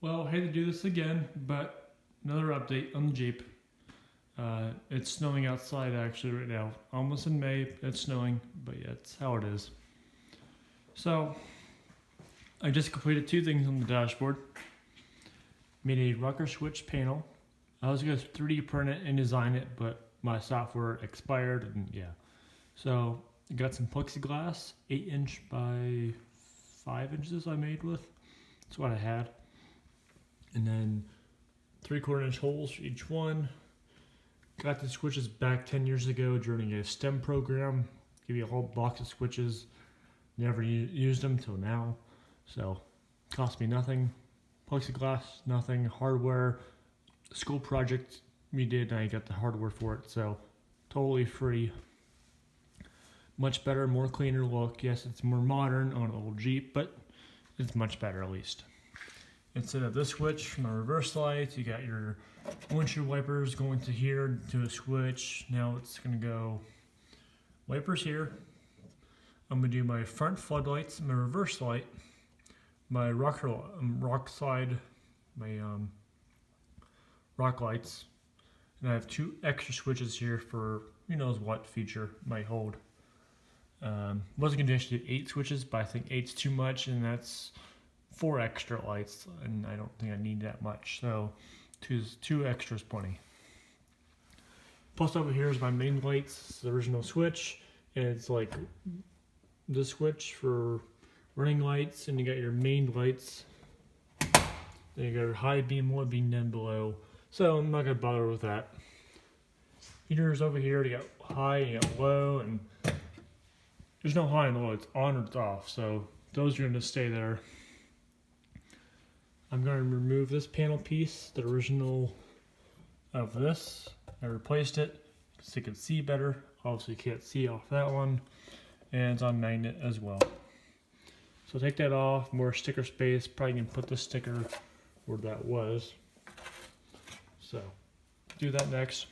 Well, I hate to do this again, but another update on the Jeep. It's snowing outside actually right now. Almost in May, it's snowing, but yeah, it's how it is. So, I just completed two things on the dashboard. Made a rocker switch panel. I was going to 3D print it and design it, but my software expired, and yeah. So, I got some plexiglass, 8-inch by 5 inches I made with. That's what I had. And then 3/4 inch holes for each one. Got the switches back 10 years ago during a STEM program. Give you a whole box of switches. Never used them till now. So, cost me nothing. Plexiglass, nothing. Hardware, school project we did, and I got the hardware for it. So, totally free. Much better, more cleaner look. Yes, it's more modern on an old Jeep, but it's much better at least. Instead of this switch for my reverse lights, you got your windshield wipers going to here to a switch. Now it's going to go wipers here. I'm going to do my front floodlights, my reverse light, my rock slide, my rock lights. And I have two extra switches here for who knows what feature might hold. Wasn't going to actually do 8 switches, but I think 8's too much, and that's 4 extra lights, and I don't think I need that much. So, two extras plenty. Plus over here is my main lights. It's the original switch, and it's like the switch for running lights, and you got your main lights. Then you got your high beam, low beam down below. So I'm not gonna bother with that. Heaters over here. You got high, you got low, and there's no high and low. It's on or it's off. So those are gonna stay there. I'm going to remove this panel piece, the original of this. I replaced it so you can see better. Obviously you can't see off that one. And it's on magnet as well. So take that off, more sticker space. Probably can put the sticker where that was. So do that next.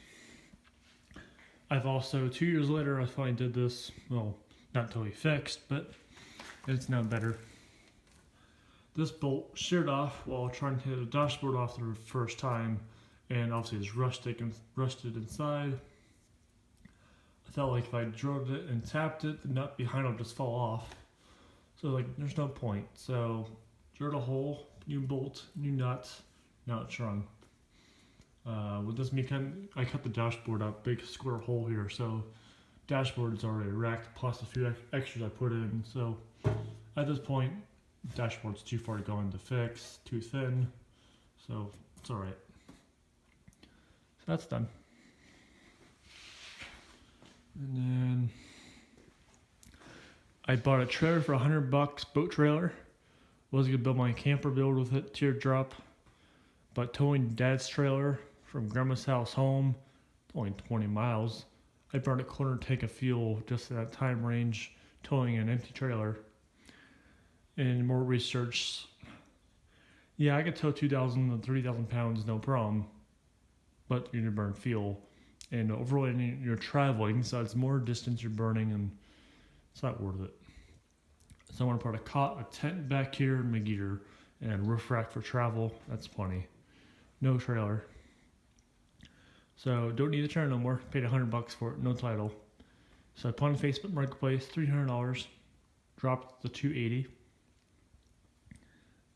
I've also, 2 years later, I finally did this. Well, not totally fixed, but it's now better. This bolt sheared off while trying to hit the dashboard off the first time, and obviously it's rusted inside. I felt like if I drilled it and tapped it, the nut behind will just fall off. So like, there's no point. So drilled a hole, new bolt, new nut, now it's shrunk. With this, I cut the dashboard up, big square hole here, so dashboard is already wrecked, plus a few extras I put in. So at this point, dashboard's too far to go in to fix, too thin, so it's alright. So that's done. And then I bought a trailer for $100, boat trailer. Was gonna build my camper build with it, teardrop, but towing dad's trailer from grandma's house home, only 20 miles. I brought a quarter tank of fuel just at that time range, towing an empty trailer. And more research, yeah, I could tow 2,000 to 3,000 pounds, no problem. But you're gonna burn fuel, and overall you're traveling, so it's more distance you're burning, and it's not worth it. So I want to put a cot, a tent back here, my gear, and roof rack for travel. That's plenty. No trailer. So don't need the trailer no more. Paid $100 for it, no title. So I put on Facebook Marketplace, $300. Dropped to $280.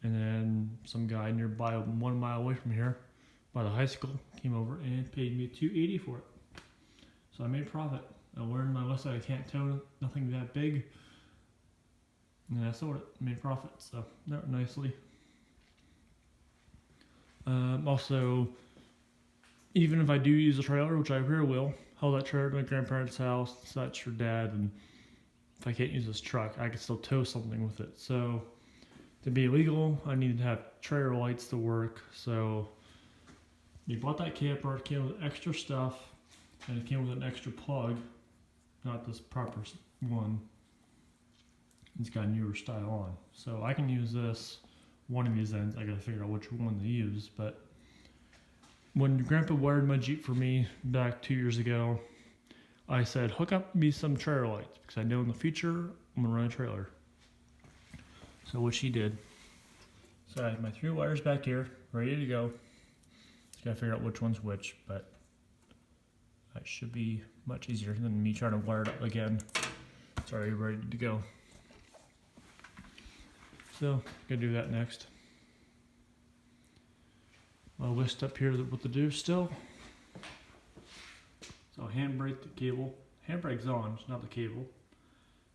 And then some guy nearby, 1 mile away from here, by the high school, came over and paid me $280 for it. So I made profit. I learned my lesson. I can't tow nothing that big. And I sold it, made profit. So that nicely. Also, even if I do use a trailer, which I really will, hold that trailer to my grandparents' house, such for dad, and if I can't use this truck, I can still tow something with it. So to be legal, I needed to have trailer lights to work. So we bought that camper. It came with extra stuff, and it came with an extra plug, not this proper one. It's got a newer style on. So I can use this, one of these ends. I gotta figure out which one to use. But when Grandpa wired my Jeep for me back 2 years ago, I said, hook up me some trailer lights, because I know in the future I'm gonna run a trailer. So which he did. So I have my 3 wires back here, ready to go. Just gotta figure out which one's which, but that should be much easier than me trying to wire it up again. It's already ready to go. So, gonna do that next. I'll list up here what to do still. So handbrake the cable. Handbrake's on, it's not the cable.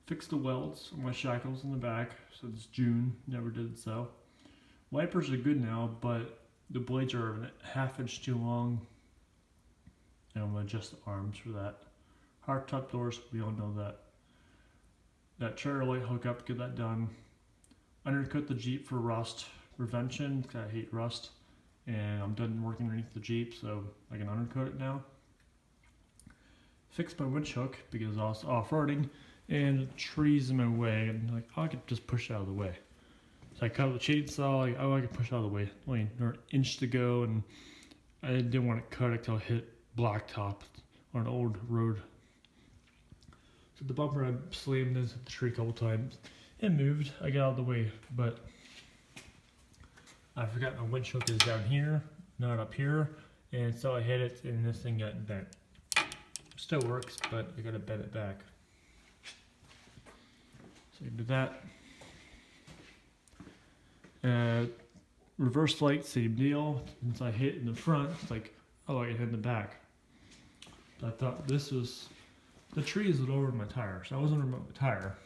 Fix the welds on my shackles in the back, so it's June, never did so. Wipers are good now, but the blades are a ½ inch too long. And I'm gonna adjust the arms for that. Hard top doors, we all know that. That trailer light hookup, get that done. Undercut the Jeep for rust prevention, because I hate rust. And I'm done working underneath the Jeep, so I can undercut it now. Fix my winch hook because I was off-roading and trees in my way, and like, oh, I could just push it out of the way. So I cut the chainsaw, like, oh, I could push it out of the way. Only another inch to go, and I didn't want to cut it till I hit blacktop on an old road. So the bumper, I slammed into the tree a couple times. It moved, I got out of the way, but I forgot my winch hook is down here, not up here, and so I hit it and this thing got bent. Still works, but I gotta bend it back. So I do that. Reverse light, same deal. Since I hit in the front, it's like, oh, I can hit in the back. I thought this was, the tree is over my tire, so I wasn't remote the tire.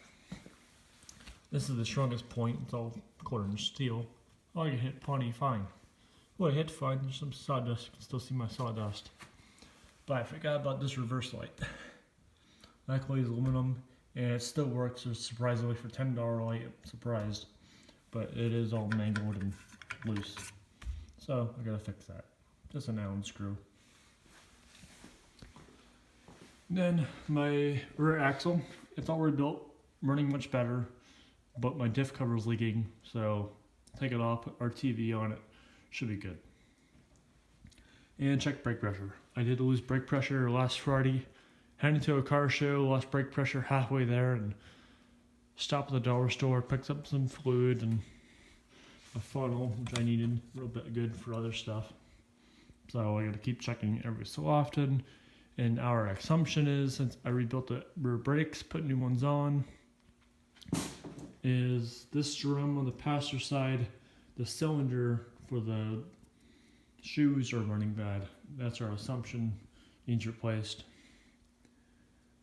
This is the strongest point, it's all quarter inch steel. Oh, I can hit plenty fine. Well, I hit fine, there's some sawdust, you can still see my sawdust. But I forgot about this reverse light. Luckily it's aluminum, and it still works, surprisingly for $10 light, I'm surprised. But it is all mangled and loose. So, I gotta fix that. Just an Allen screw. Then, my rear axle, it's all rebuilt, running much better, but my diff cover is leaking, so take it off, put RTV on it, should be good. And check brake pressure. I did lose brake pressure last Friday. Heading to a car show, lost brake pressure halfway there, and stopped at the dollar store, picked up some fluid and a funnel, which I needed, a little bit good for other stuff. So I gotta keep checking every so often. And our assumption is, since I rebuilt the rear brakes, put new ones on, is this drum on the passenger side, the cylinder for the shoes are running bad. That's our assumption, needs replaced.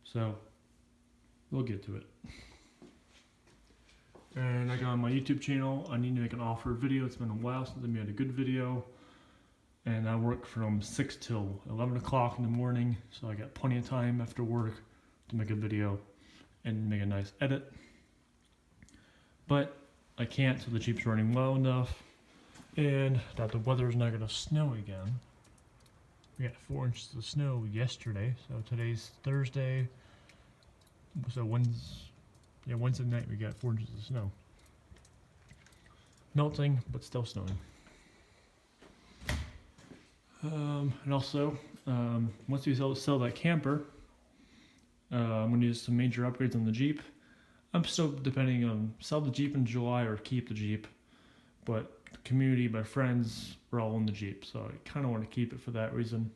So, we'll get to it. And I got on my YouTube channel, I need to make an offer video. It's been a while since I made a good video. And I work from 6 till 11 o'clock in the morning, so I got plenty of time after work to make a video and make a nice edit. But I can't, so the Jeep's running well enough. And that the weather's not going to snow again. We got 4 inches of snow yesterday, so today's Thursday. So Wednesday night we got 4 inches of snow. Melting, but still snowing. And also, once we sell that camper, I'm going to do some major upgrades on the Jeep. I'm still depending on sell the Jeep in July or keep the Jeep, but the community, my friends, are all in the Jeep, so I kind of want to keep it for that reason.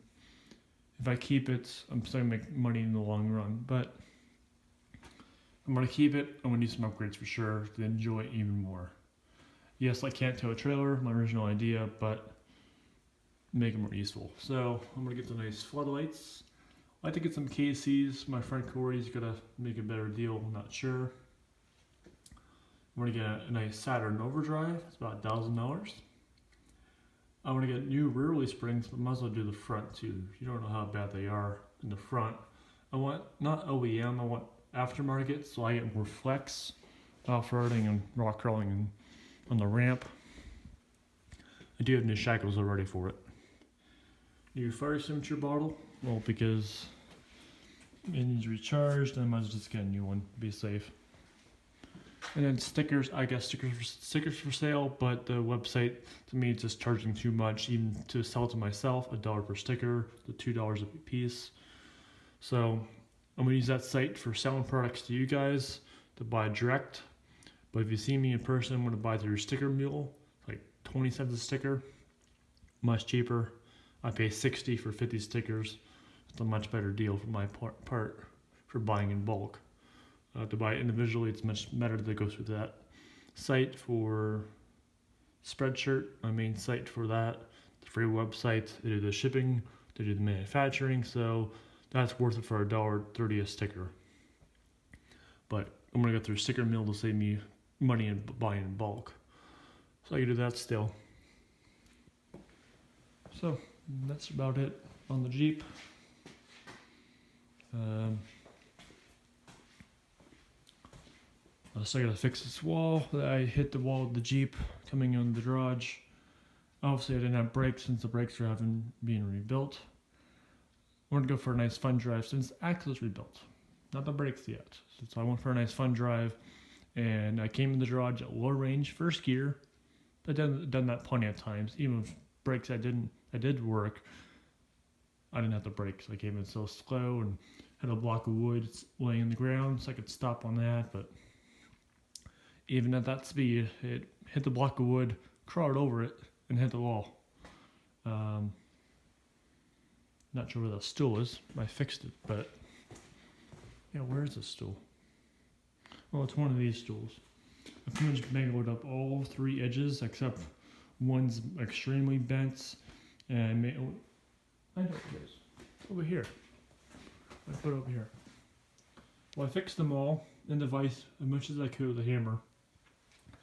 If I keep it, I'm still going to make money in the long run, but I'm going to keep it. I'm going to do some upgrades for sure to enjoy it even more. Yes, I can't tow a trailer, my original idea, but make it more useful. So I'm going to get the nice floodlights. I like to get some KCs. My friend Corey's going to make a better deal, I'm not sure. I'm going to get a nice Saturn Overdrive. It's about $1,000. I'm going to get new rear release springs, but might as well do the front too. You don't know how bad they are in the front. I want not OEM, I want aftermarket, so I get more flex off-roading and rock crawling and on the ramp. I do have new shackles already for it. New fire extinguisher bottle, well, because it needs recharged, and I might as well just get a new one, be safe. And then stickers, I guess stickers for sale, but the website, to me, it's just charging too much, even to sell to myself, $1 per sticker, the $2 a piece. So I'm gonna use that site for selling products to you guys to buy direct. But if you see me in person, I'm gonna buy through Sticker Mule, like 20 cents a sticker, much cheaper. I pay 60 for 50 stickers. It's a much better deal for my part for buying in bulk. To buy it individually, it's much better to go through that site for Spreadshirt, my main site for that. The free website, they do the shipping, they do the manufacturing, so that's worth it for $1.30 a sticker. But I'm gonna go through Sticker Mill to save me money and buying in bulk. So I can do that still. So that's about it on the Jeep. So I gotta fix this wall. I hit the wall of the Jeep coming on the garage. Obviously I didn't have brakes since the brakes are being rebuilt. I wanted to go for a nice fun drive since the axle is rebuilt. Not the brakes yet. So I went for a nice fun drive, and I came in the garage at low range, first gear. I've done that plenty of times. Even with brakes I did work, I didn't have the brakes. I came in so slow and had a block of wood laying in the ground, so I could stop on that. But even at that speed, it hit the block of wood, crawled over it, and hit the wall. Not sure where the stool is. I fixed it, but yeah, where is the stool? Well, it's one of these stools. I pretty much mangled up all three edges except one's extremely bent, and I know it is. Over here. I put it over here. Well, I fixed them all in the vise as much as I could with a hammer.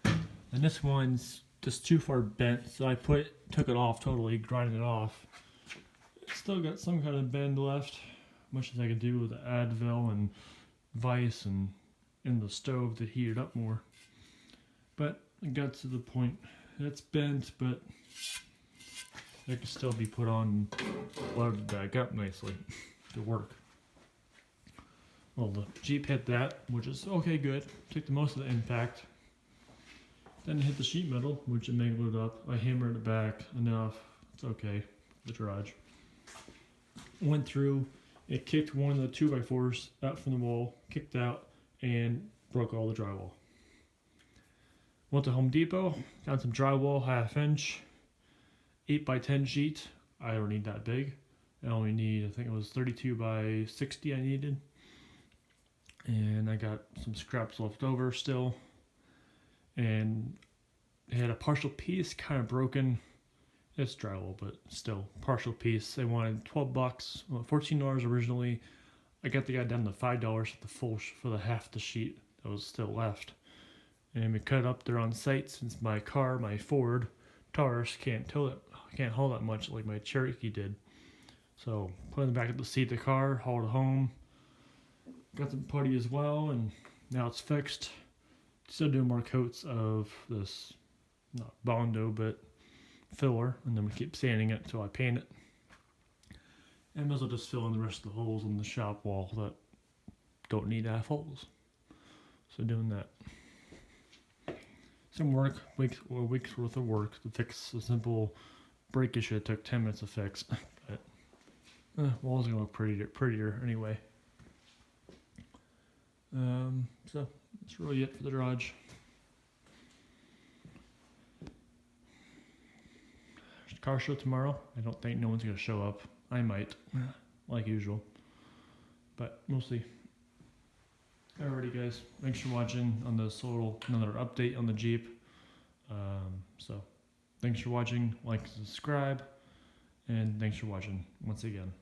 And this one's just too far bent, so I took it off totally, grinded it off. It's still got some kind of bend left, much as I could do with the Advil and vise and in the stove to heat it up more. But it got to the point. It's bent, but it can still be put on and loaded back up nicely to work. Well, the Jeep hit that, which is okay, good. Took the most of the impact. Then it hit the sheet metal, which it mangled up. I hammered it back enough. It's okay. The garage. Went through, it kicked one of the 2x4s out from the wall, kicked out, and broke all the drywall. Went to Home Depot, found some drywall, 1/2 inch, 8x10 sheet. I don't need that big. I only need, I think it was 32 by 60 I needed. And I got some scraps left over still. And it had a partial piece, kind of broken. It's drywall, but still, partial piece. They wanted $12, well, $14 originally. I got the guy down to $5 for the for the half the sheet that was still left. And we cut up there on site since my car, my Ford Taurus, can't haul that much like my Cherokee did. So put it in the back of the seat of the car, hauled it home. Got some putty as well, and now it's fixed. Still doing more coats of this, not Bondo, but filler, and then we keep sanding it until I paint it. And might as well just fill in the rest of the holes on the shop wall that don't need to have holes. So doing that. Some work, a week's worth of work to fix a simple brake issue that took 10 minutes to fix. But wall's gonna look prettier anyway. So that's really it for the garage. Car show tomorrow. I don't think no one's gonna show up. I might, like usual, but we'll see. Alrighty, guys. Thanks for watching on this another update on the Jeep. So thanks for watching. Like, subscribe, and thanks for watching once again.